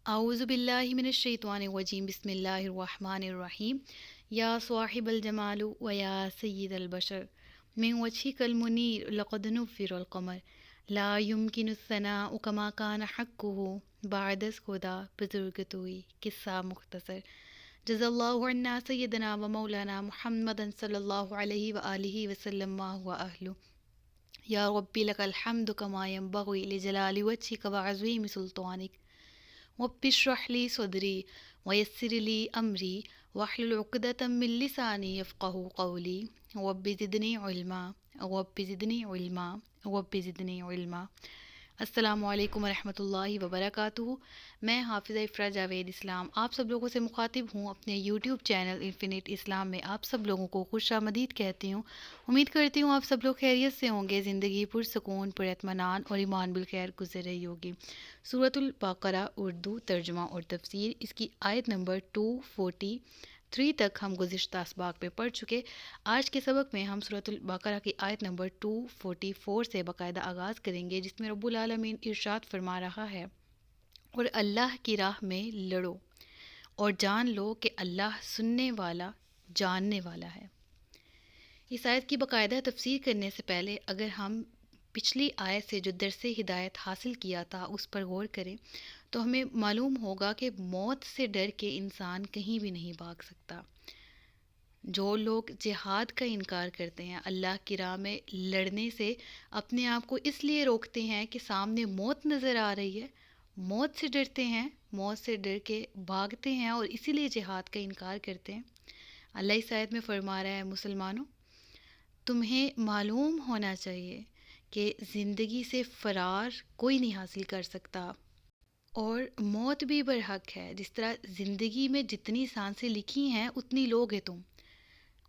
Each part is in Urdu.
اعوذ باللہ من الشیطان الرجیم بسم اللہ الرحمن الرحیم یا صاحب الجمال و یا سید البشر من وجهك المنیر لقد نفر القمر لا يمكن الثناء كما كان حقه بعد خدا بزرگ توئی قصہ مختصر جزا اللہ عنا سیدنا و مولانا محمد صلی اللہ علیہ وآلہ وسلم ما هو اہلہ یا ربی لک الحمد کما ینبغی لجلال وجهك وعظیم سلطانک رب اشرح لي صدري ويسر لي أمري واحلل عقدة من لساني يفقهوا قولي رب زدني علما رب زدني علما رب زدني علما۔ السلام علیکم ورحمۃ اللہ وبرکاتہ۔ میں حافظہ افرا جاوید اسلام آپ سب لوگوں سے مخاطب ہوں اپنے یوٹیوب چینل انفینٹ اسلام میں۔ آپ سب لوگوں کو خوش آمدید کہتی ہوں۔ امید کرتی ہوں آپ سب لوگ خیریت سے ہوں گے، زندگی پرسکون، پر اطمینان اور ایمان بالخیر گزر رہی ہوگی۔ سورۃ البقرہ اردو ترجمہ اور تفسیر، اس کی آیت نمبر 243 تک ہم گزشتہ اسباق میں پڑھ چکے۔ آج کے سبق میں ہم سورۃ البقرہ کی آیت نمبر 244 سے باقاعدہ آغاز کریں گے، جس میں رب العالمین ارشاد فرما رہا ہے، اور اللہ کی راہ میں لڑو اور جان لو کہ اللہ سننے والا جاننے والا ہے۔ اس آیت کی باقاعدہ تفسیر کرنے سے پہلے اگر ہم پچھلی آیت سے جو درس ہدایت حاصل کیا تھا اس پر غور کریں تو ہمیں معلوم ہوگا کہ موت سے ڈر کے انسان کہیں بھی نہیں بھاگ سکتا۔ جو لوگ جہاد کا انکار کرتے ہیں، اللہ کی راہ میں لڑنے سے اپنے آپ کو اس لیے روکتے ہیں کہ سامنے موت نظر آ رہی ہے، موت سے ڈرتے ہیں، موت سے ڈر کے بھاگتے ہیں اور اسی لیے جہاد کا انکار کرتے ہیں۔ اللہ اس آیت میں فرما رہا ہے، مسلمانوں تمہیں معلوم ہونا چاہیے کہ زندگی سے فرار کوئی نہیں حاصل کر سکتا اور موت بھی برحق ہے۔ جس طرح زندگی میں جتنی سانسیں لکھی ہیں اتنی لوگ ہیں تم،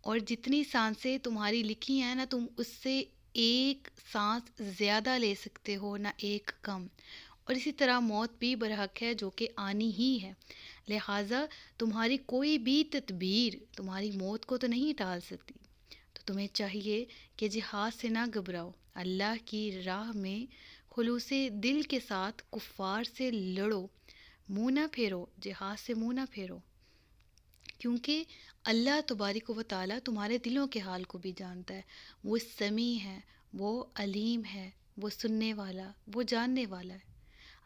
اور جتنی سانسیں تمہاری لکھی ہیں نہ تم اس سے ایک سانس زیادہ لے سکتے ہو نہ ایک کم، اور اسی طرح موت بھی برحق ہے جو کہ آنی ہی ہے۔ لہٰذا تمہاری کوئی بھی تدبیر تمہاری موت کو تو نہیں ٹال سکتی، تو تمہیں چاہیے کہ جہاد سے نہ گھبراؤ، اللہ کی راہ میں خلوص دل کے ساتھ کفار سے لڑو، منہ نہ پھیرو، جہاد سے منہ نہ پھیرو، کیونکہ اللہ تبارک و تعالیٰ تمہارے دلوں کے حال کو بھی جانتا ہے۔ وہ سمیع ہے، وہ علیم ہے، وہ سننے والا، وہ جاننے والا ہے۔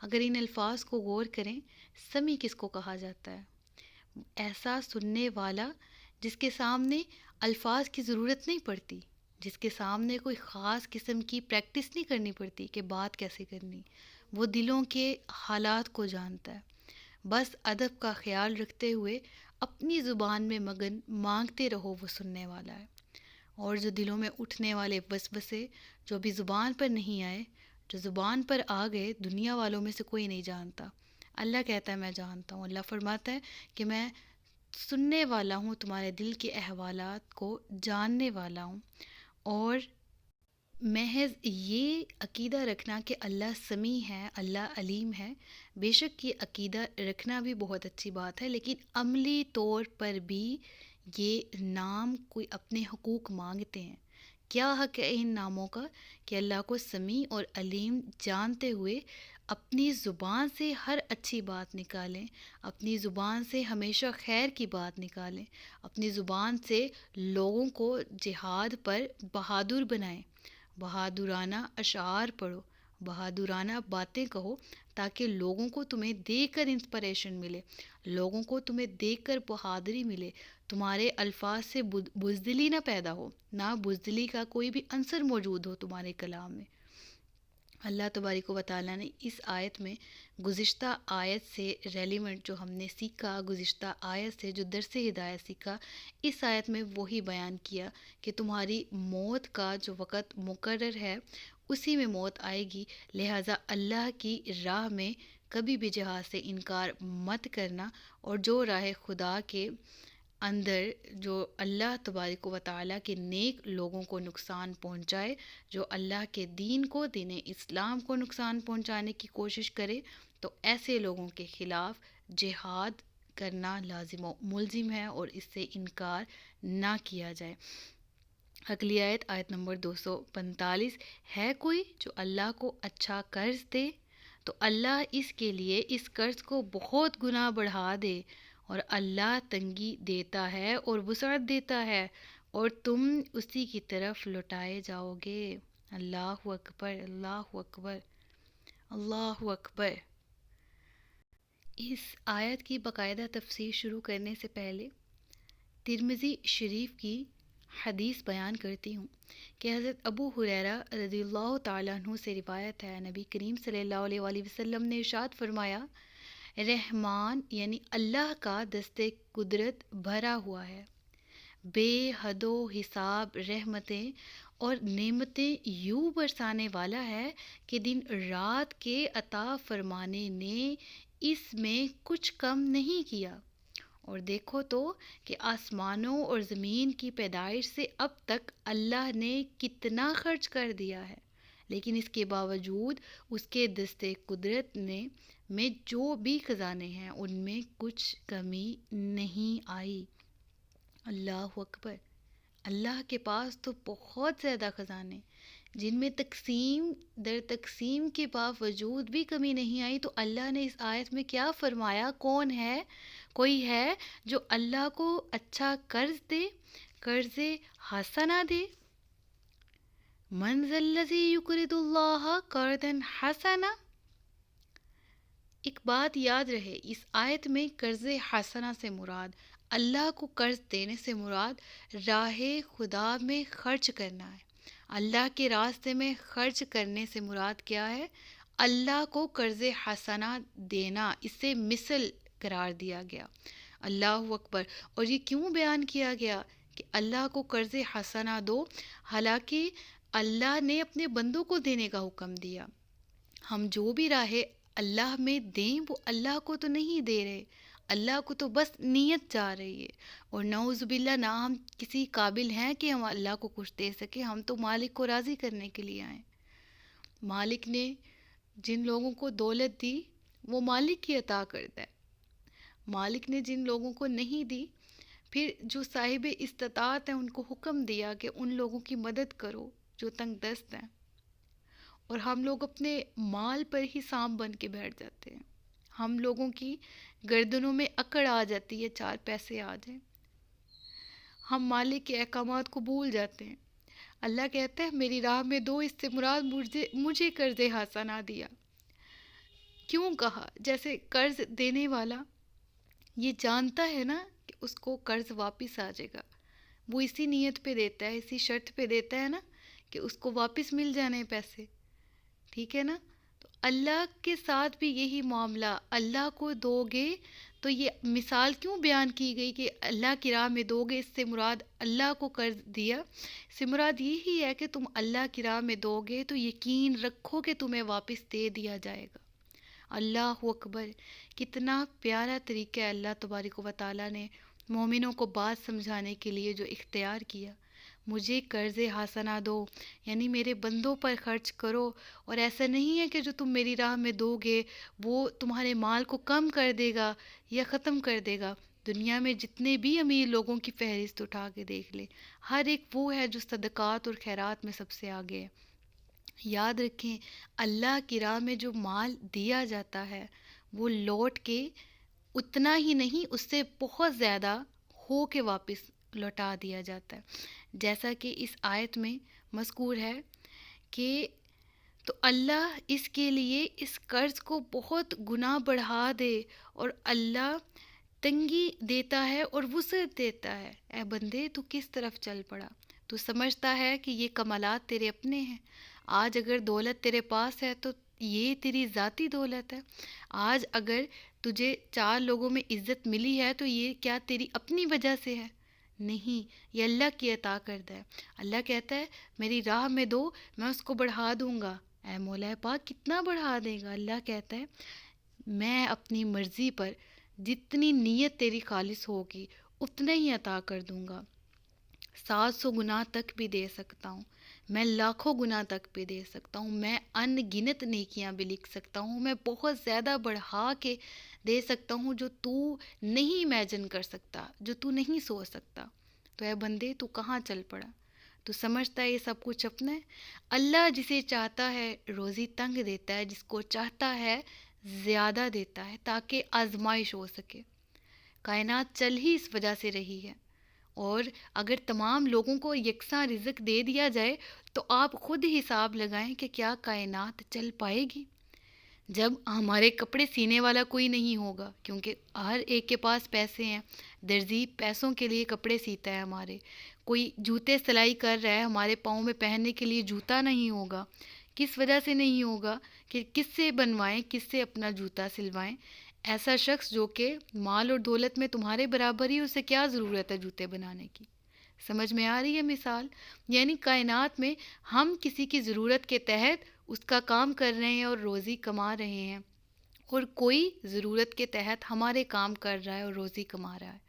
اگر ان الفاظ کو غور کریں، سمیع کس کو کہا جاتا ہے؟ ایسا سننے والا جس کے سامنے الفاظ کی ضرورت نہیں پڑتی، جس کے سامنے کوئی خاص قسم کی پریکٹس نہیں کرنی پڑتی کہ بات کیسے کرنی، وہ دلوں کے حالات کو جانتا ہے۔ بس ادب کا خیال رکھتے ہوئے اپنی زبان میں مگن مانگتے رہو، وہ سننے والا ہے۔ اور جو دلوں میں اٹھنے والے وسوسے جو ابھی زبان پر نہیں آئے، جو زبان پر آ گئے، دنیا والوں میں سے کوئی نہیں جانتا۔ اللہ کہتا ہے میں جانتا ہوں، اللہ فرماتا ہے کہ میں سننے والا ہوں، تمہارے دل کے احوالات کو جاننے والا ہوں۔ اور محض یہ عقیدہ رکھنا کہ اللہ سمیع ہے، اللہ علیم ہے، بے شک یہ عقیدہ رکھنا بھی بہت اچھی بات ہے، لیکن عملی طور پر بھی یہ نام کوئی اپنے حقوق مانگتے ہیں۔ کیا حق ہے ان ناموں کا؟ کہ اللہ کو سمیع اور علیم جانتے ہوئے اپنی زبان سے ہر اچھی بات نکالیں، اپنی زبان سے ہمیشہ خیر کی بات نکالیں، اپنی زبان سے لوگوں کو جہاد پر بہادر بنائیں، بہادرانہ اشعار پڑھو، بہادرانہ باتیں کہو، تاکہ لوگوں کو تمہیں دیکھ کر انسپریشن ملے، لوگوں کو تمہیں دیکھ کر بہادری ملے، تمہارے الفاظ سے بزدلی نہ پیدا ہو، نہ بزدلی کا کوئی بھی عنصر موجود ہو تمہارے کلام میں۔ اللہ تبارک و تعالیٰ نے اس آیت میں گزشتہ آیت سے ریلیونٹ جو ہم نے سیکھا، گزشتہ آیت سے جو درس ہدایت سیکھا، اس آیت میں وہی بیان کیا کہ تمہاری موت کا جو وقت مقرر ہے اسی میں موت آئے گی، لہٰذا اللہ کی راہ میں کبھی بھی جہاد سے انکار مت کرنا، اور جو راہ خدا کے اندر جو اللہ تبارک و تعالیٰ کے نیک لوگوں کو نقصان پہنچائے، جو اللہ کے دین کو، دین اسلام کو نقصان پہنچانے کی کوشش کرے، تو ایسے لوگوں کے خلاف جہاد کرنا لازم و ملزم ہے اور اس سے انکار نہ کیا جائے۔ اگلی آیت نمبر 245، ہے کوئی جو اللہ کو اچھا قرض دے تو اللہ اس کے لیے اس قرض کو بہت گنا بڑھا دے، اور اللہ تنگی دیتا ہے اور وسعت دیتا ہے، اور تم اسی کی طرف لوٹائے جاؤ گے۔ اللہ اکبر، اللہ اکبر، اللہ اکبر۔ اس آیت کی باقاعدہ تفسیر شروع کرنے سے پہلے ترمذی شریف کی حدیث بیان کرتی ہوں کہ حضرت ابو ہریرہ رضی اللہ تعالیٰ عنہ سے روایت ہے، نبی کریم صلی اللہ علیہ وآلہ وسلم نے ارشاد فرمایا، رحمان یعنی اللہ کا دست قدرت بھرا ہوا ہے، بے حد و حساب رحمتیں اور نعمتیں یوں برسانے والا ہے کہ دن رات کے عطا فرمانے نے اس میں کچھ کم نہیں کیا۔ اور دیکھو تو کہ آسمانوں اور زمین کی پیدائش سے اب تک اللہ نے کتنا خرچ کر دیا ہے، لیکن اس کے باوجود اس کے دست قدرت میں جو بھی خزانے ہیں ان میں کچھ کمی نہیں آئی۔ اللہ اکبر۔ اللہ کے پاس تو بہت زیادہ خزانے جن میں تقسیم در تقسیم کے باوجود بھی کمی نہیں آئی، تو اللہ نے اس آیت میں کیا فرمایا؟ کون ہے؟ کوئی ہے جو اللہ کو اچھا قرض دے، قرض حسنہ دے؟ من ذا الذی یقرض اللہ قرضا حسنا۔ ایک بات یاد رہے، اس آیت میں قرض حسنہ سے مراد، اللہ کو قرض دینے سے مراد راہ خدا میں خرچ کرنا ہے۔ اللہ کے راستے میں خرچ کرنے سے مراد کیا ہے؟ اللہ کو قرض حسنہ دینا، اسے مثل قرار دیا گیا۔ اللہ اکبر۔ اور یہ کیوں بیان کیا گیا کہ اللہ کو قرض حسنہ دو؟ حالانکہ اللہ نے اپنے بندوں کو دینے کا حکم دیا۔ ہم جو بھی راہ اللہ میں دیں وہ اللہ کو تو نہیں دے رہے، اللہ کو تو بس نیت جا رہی ہے، اور نعوذ باللہ نہ ہم کسی قابل ہیں کہ ہم اللہ کو کچھ دے سکیں، ہم تو مالک کو راضی کرنے کے لیے آئیں۔ مالک نے جن لوگوں کو دولت دی وہ مالک ہی عطا کرتا ہے، مالک نے جن لوگوں کو نہیں دی، پھر جو صاحب استطاعت ہیں ان کو حکم دیا کہ ان لوگوں کی مدد کرو جو تنگ دست ہیں، اور ہم لوگ اپنے مال پر ہی سانپ بن کے بیٹھ جاتے ہیں۔ ہم لوگوں کی گردنوں میں اکڑ آ جاتی ہے، چار پیسے آ جائیں، ہم مالک کے احکامات کو بھول جاتے ہیں۔ اللہ کہتا ہے میری راہ میں دو، اس سے مراد مجھے قرض حسنہ دیا۔ کیوں کہا؟ جیسے قرض دینے والا یہ جانتا ہے نا کہ اس کو قرض واپس آ جائے گا، وہ اسی نیت پہ دیتا ہے، اسی شرط پہ دیتا ہے نا کہ اس کو واپس مل جانے پیسے، ٹھیک ہے نا؟ تو اللہ کے ساتھ بھی یہی معاملہ، اللہ کو دو گے تو یہ مثال کیوں بیان کی گئی کہ اللہ کی راہ میں دو گے، اس سے مراد اللہ کو قرض دیا، اس سے مراد یہی ہے کہ تم اللہ کی راہ میں دو گے تو یقین رکھو کہ تمہیں واپس دے دیا جائے گا۔ اللہ اکبر۔ کتنا پیارا طریقہ ہے اللہ تبارک و تعالیٰ نے مومنوں کو بات سمجھانے کے لیے جو اختیار کیا۔ مجھے قرض حسنہ دو، یعنی میرے بندوں پر خرچ کرو، اور ایسا نہیں ہے کہ جو تم میری راہ میں دو گے وہ تمہارے مال کو کم کر دے گا یا ختم کر دے گا۔ دنیا میں جتنے بھی امیر لوگوں کی فہرست اٹھا کے دیکھ لے، ہر ایک وہ ہے جو صدقات اور خیرات میں سب سے آگے ہے۔ یاد رکھیں، اللہ کی راہ میں جو مال دیا جاتا ہے وہ لوٹ کے اتنا ہی نہیں، اس سے بہت زیادہ ہو کے واپس لوٹا دیا جاتا ہے، جیسا کہ اس آیت میں مذکور ہے کہ تو اللہ اس کے لیے اس قرض کو بہت گنا بڑھا دے، اور اللہ تنگی دیتا ہے اور وسعت دیتا ہے۔ اے بندے تو کس طرف چل پڑا؟ تو سمجھتا ہے کہ یہ کمالات تیرے اپنے ہیں۔ آج اگر دولت تیرے پاس ہے تو یہ تیری ذاتی دولت ہے۔ آج اگر تجھے چار لوگوں میں عزت ملی ہے تو یہ کیا تیری اپنی وجہ سے ہے؟ نہیں، یہ اللہ کی عطا کردہ ہے۔ اللہ کہتا ہے میری راہ میں دو، میں اس کو بڑھا دوں گا۔ اے مولا پاک کتنا بڑھا دے گا؟ اللہ کہتا ہے میں اپنی مرضی پر جتنی نیت تیری خالص ہوگی اتنا ہی عطا کر دوں گا۔ 700 گنا تک بھی دے سکتا ہوں، میں لاکھوں گنا تک بھی دے سکتا ہوں، میں ان گنت نیکیاں بھی لکھ سکتا ہوں، میں بہت زیادہ بڑھا کے دے سکتا ہوں جو تو نہیں امیجن کر سکتا، جو تو نہیں سوچ سکتا۔ تو اے بندے تو کہاں چل پڑا؟ تو سمجھتا ہے یہ سب کچھ اپنا ہے۔ اللہ جسے چاہتا ہے روزی تنگ دیتا ہے، جس کو چاہتا ہے زیادہ دیتا ہے تاکہ آزمائش ہو سکے۔ کائنات چل ہی اس وجہ سے رہی ہے، اور اگر تمام لوگوں کو یکساں رزق دے دیا جائے تو آپ خود حساب لگائیں کہ کیا کائنات چل پائے گی؟ جب ہمارے کپڑے سینے والا کوئی نہیں ہوگا، کیونکہ ہر ایک کے پاس پیسے ہیں، درزی پیسوں کے لیے کپڑے سیتا ہے ہمارے، کوئی جوتے سلائی کر رہا ہے، ہمارے پاؤں میں پہننے کے لیے جوتا نہیں ہوگا، کس وجہ سے نہیں ہوگا؟ کہ کس سے بنوائیں، کس سے اپنا جوتا سلوائیں؟ ایسا شخص جو کہ مال اور دولت میں تمہارے برابر ہی، اسے کیا ضرورت ہے جوتے بنانے کی؟ سمجھ میں آ رہی ہے مثال؟ یعنی کائنات میں ہم کسی کی ضرورت کے تحت اس کا کام کر رہے ہیں اور روزی کما رہے ہیں، اور کوئی ضرورت کے تحت ہمارے کام کر رہا ہے اور روزی کما رہا ہے۔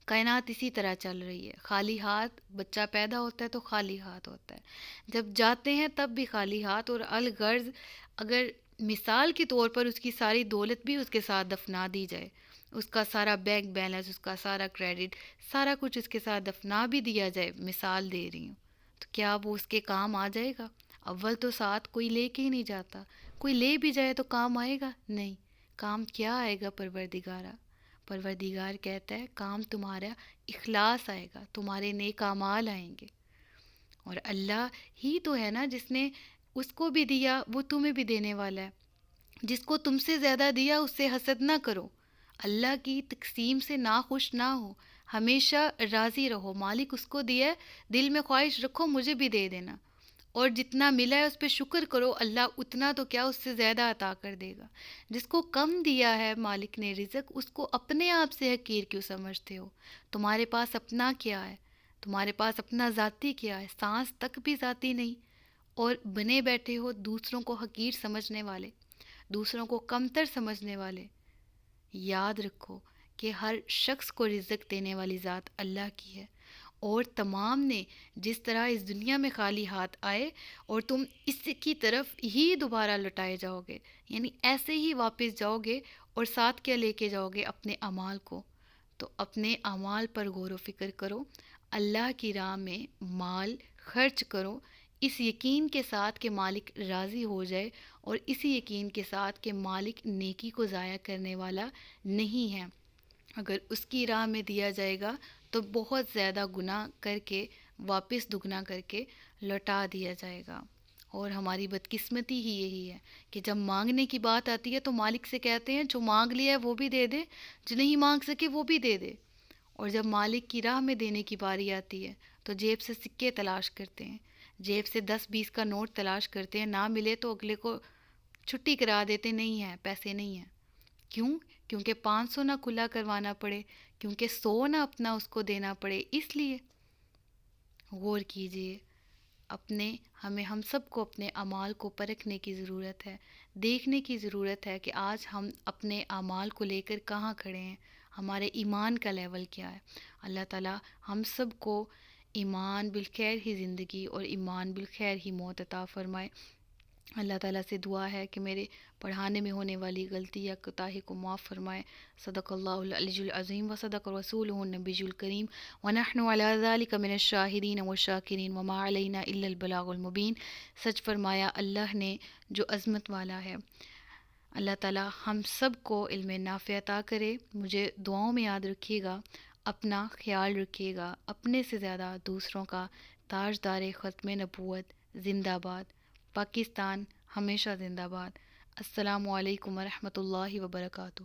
کائنات اسی طرح چل رہی ہے، خالی ہاتھ بچہ پیدا ہوتا ہے تو خالی ہاتھ ہوتا ہے، جب جاتے ہیں تب بھی خالی ہاتھ، اور الغرض اگر مثال کے طور پر اس کی ساری دولت بھی اس کے ساتھ دفنا دی جائے، اس کا سارا بینک بیلنس، اس کا سارا کریڈٹ، سارا کچھ اس کے ساتھ دفنا بھی دیا جائے، مثال دے رہی ہوں، تو کیا وہ اس کے کام آ جائے گا؟ اول تو ساتھ کوئی لے کے ہی نہیں جاتا، کوئی لے بھی جائے تو کام آئے گا؟ نہیں۔ کام کیا آئے گا؟ پروردگارہ، پروردگار کہتا ہے کام تمہارا اخلاص آئے گا، تمہارے نیک اعمال آئیں گے، اور اللہ ہی تو ہے نا جس نے اس کو بھی دیا، وہ تمہیں بھی دینے والا ہے۔ جس کو تم سے زیادہ دیا اس سے حسد نہ کرو، اللہ کی تقسیم سے ناخوش نہ ہو، ہمیشہ راضی رہو، مالک اس کو دیا ہے، دل میں خواہش رکھو مجھے بھی دے دینا، اور جتنا ملا ہے اس پہ شکر کرو، اللہ اتنا تو کیا اس سے زیادہ عطا کر دے گا۔ جس کو کم دیا ہے مالک نے رزق، اس کو اپنے آپ سے حقیر کیوں سمجھتے ہو؟ تمہارے پاس اپنا کیا ہے؟ تمہارے پاس اپنا ذاتی کیا ہے؟ سانس تک بھی ذاتی نہیں، اور بنے بیٹھے ہو دوسروں کو حقیر سمجھنے والے، دوسروں کو کمتر سمجھنے والے۔ یاد رکھو کہ ہر شخص کو رزق دینے والی ذات اللہ کی ہے، اور تمام نے جس طرح اس دنیا میں خالی ہاتھ آئے اور تم اس کی طرف ہی دوبارہ لوٹائے جاؤ گے، یعنی ایسے ہی واپس جاؤ گے، اور ساتھ کیا لے کے جاؤ گے؟ اپنے اعمال کو۔ تو اپنے اعمال پر غور و فکر کرو، اللہ کی راہ میں مال خرچ کرو، اس یقین کے ساتھ کہ مالک راضی ہو جائے، اور اسی یقین کے ساتھ کہ مالک نیکی کو ضائع کرنے والا نہیں ہے۔ اگر اس کی راہ میں دیا جائے گا تو بہت زیادہ گناہ کر کے واپس دگنا کر کے لوٹا دیا جائے گا۔ اور ہماری بدقسمتی ہی یہی ہے کہ جب مانگنے کی بات آتی ہے تو مالک سے کہتے ہیں جو مانگ لیا ہے وہ بھی دے دے، جو نہیں مانگ سکے وہ بھی دے دے، اور جب مالک کی راہ میں دینے کی باری آتی ہے تو جیب سے سکے تلاش کرتے ہیں، جیب سے 10-20 کا نوٹ تلاش کرتے ہیں، نہ ملے تو اگلے کو چھٹی کرا دیتے، نہیں ہیں پیسے نہیں ہیں۔ کیوں؟ کیونکہ 500 نہ کھلا کروانا پڑے، کیونکہ 100 نہ اپنا اس کو دینا پڑے، اس لیے غور کیجئے۔ ہم سب کو اپنے اعمال کو پرکھنے کی ضرورت ہے، دیکھنے کی ضرورت ہے کہ آج ہم اپنے اعمال کو لے کر کہاں کھڑے ہیں، ہمارے ایمان کا لیول کیا ہے۔ اللہ تعالیٰ ہم سب کو ایمان بالخیر ہی زندگی اور ایمان بالخیر ہی موت عطا فرمائے۔ اللہ تعالیٰ سے دعا ہے کہ میرے پڑھانے میں ہونے والی غلطی یا کوتاہی کو معاف فرمائے۔ صدق اللہ العلی العظیم و صدق رسولہ النبی الکریم ونحن علی ذلک من الشاہدین والشاکرین وما علینا الا البلاغ المبین۔ سچ فرمایا اللہ نے جو عظمت والا ہے۔ اللہ تعالیٰ ہم سب کو علم نافع عطا کرے۔ مجھے دعاؤں میں یاد رکھیے گا، اپنا خیال رکھیے گا، اپنے سے زیادہ دوسروں کا۔ تاجدار ختم نبوت زندہ باد، پاکستان ہمیشہ زندہ باد۔ السلام علیکم ورحمۃ اللہ وبرکاتہ۔